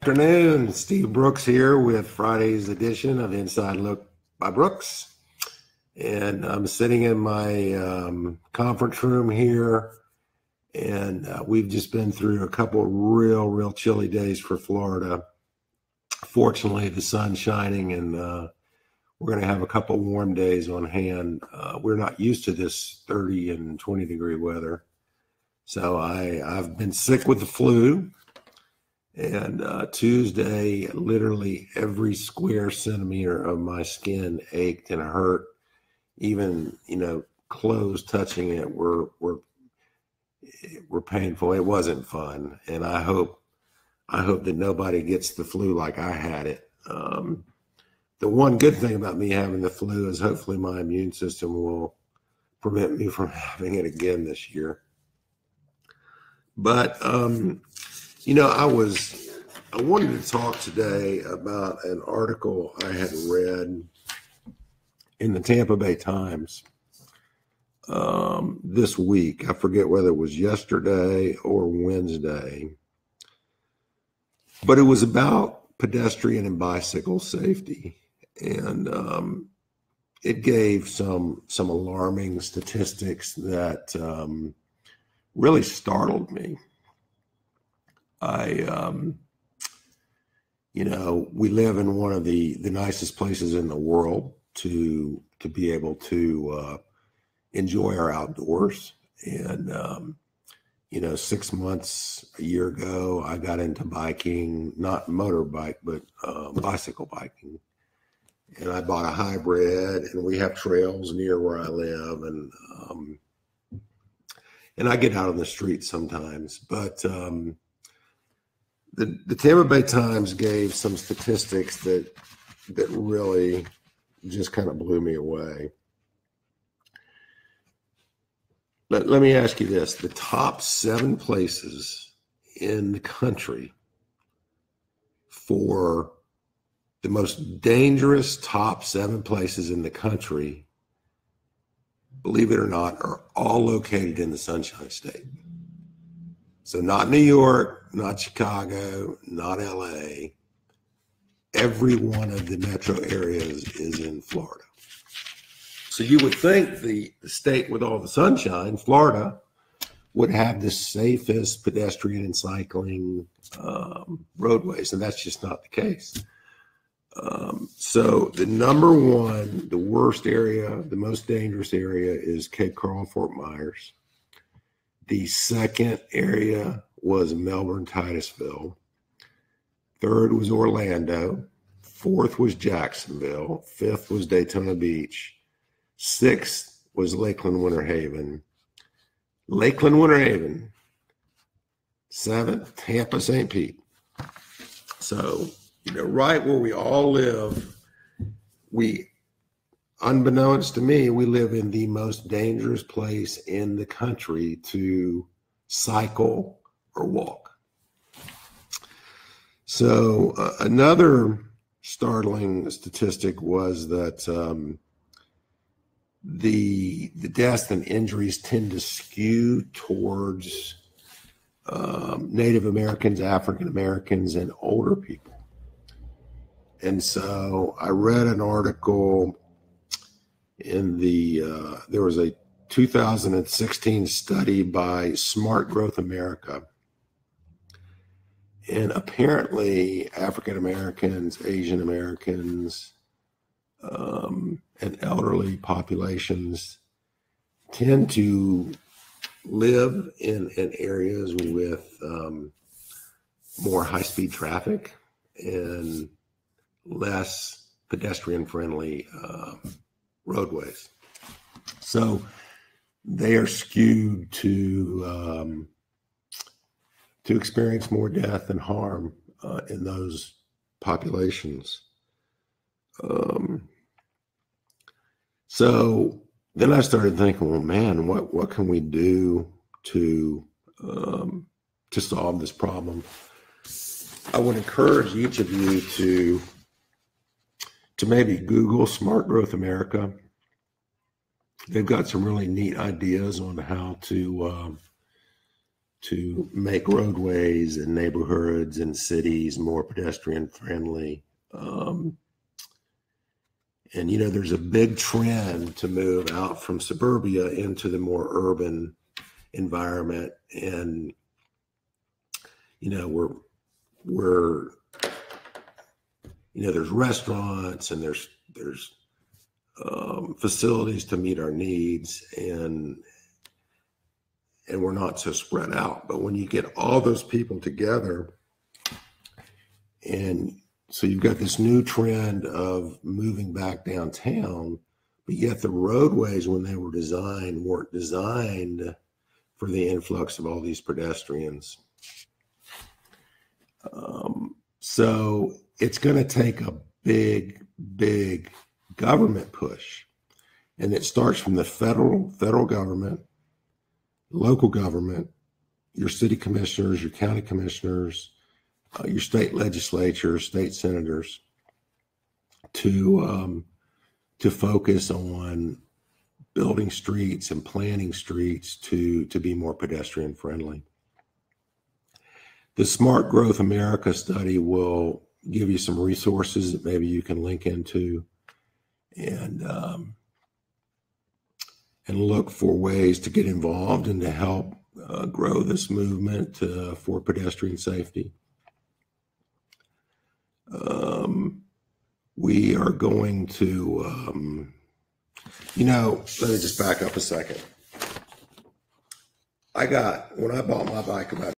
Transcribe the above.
Afternoon, Steve Brooks here with Friday's edition of Inside Look by Brooks. And I'm sitting in my conference room here, and we've just been through a couple real chilly days for Florida. Fortunately, the sun's shining, and we're going to have a couple warm days on hand. We're not used to this 30 and 20 degree weather. So I've been sick with the flu. And Tuesday, literally every square centimeter of my skin ached and hurt. Even, clothes touching it were painful. It wasn't fun. And I hope that nobody gets the flu like I had it. The one good thing about me having the flu is hopefully my immune system will prevent me from having it again this year. But, I wanted to talk today about an article I had read in the Tampa Bay Times this week. I forget whether it was yesterday or Wednesday, but it was about pedestrian and bicycle safety. And it gave some alarming statistics that really startled me. We live in one of the nicest places in the world to be able to enjoy our outdoors. And, 6 months, a year ago, I got into biking, not motorbike, but bicycle biking. And I bought a hybrid, and we have trails near where I live. And I get out on the street sometimes, but the Tampa Bay Times gave some statistics that really just kind of blew me away. Let me ask you this. The top 7 places in the country for the most dangerous top 7 places in the country, believe it or not, are all located in the Sunshine State. So not New York, not Chicago, not LA. Every one of the metro areas is in Florida. So you would think the state with all the sunshine, Florida, would have the safest pedestrian and cycling roadways, and that's just not the case. So the number one, the worst area, the most dangerous area is Cape Coral, Fort Myers. The second area was Melbourne, Titusville. Third was Orlando. Fourth was Jacksonville. Fifth was Daytona Beach. Sixth was Lakeland, Winter Haven. Seventh, Tampa, St. Pete. So, right where we all live, unbeknownst to me, we live in the most dangerous place in the country to cycle or walk. So another startling statistic was that the deaths and injuries tend to skew towards Native Americans, African Americans, and older people. And so I read an article in there was a 2016 study by Smart Growth America. And apparently African Americans, Asian Americans, and elderly populations tend to live in areas with more high-speed traffic and less pedestrian-friendly roadways. So they are skewed to experience more death and harm in those populations. So then I started thinking, well, man, what can we do to solve this problem? I would encourage each of you to maybe Google Smart Growth America. They've got some really neat ideas on how to to make roadways and neighborhoods and cities more pedestrian friendly. And, you know, there's a big trend to move out from suburbia into the more urban environment. And, you know, we're, you know, there's restaurants and there's facilities to meet our needs, and we're not so spread out. But when you get all those people together, and so you've got this new trend of moving back downtown, but yet the roadways, when they were designed, weren't designed for the influx of all these pedestrians. So it's going to take a big government push, and it starts from the federal government, local government, your city commissioners, your county commissioners, your state legislatures, state senators, to focus on building streets and planning streets to be more pedestrian friendly. The Smart Growth America study will give you some resources that maybe you can link into, and look for ways to get involved and to help grow this movement for pedestrian safety. We are going to, you know, let me just back up a second. When I bought my bike about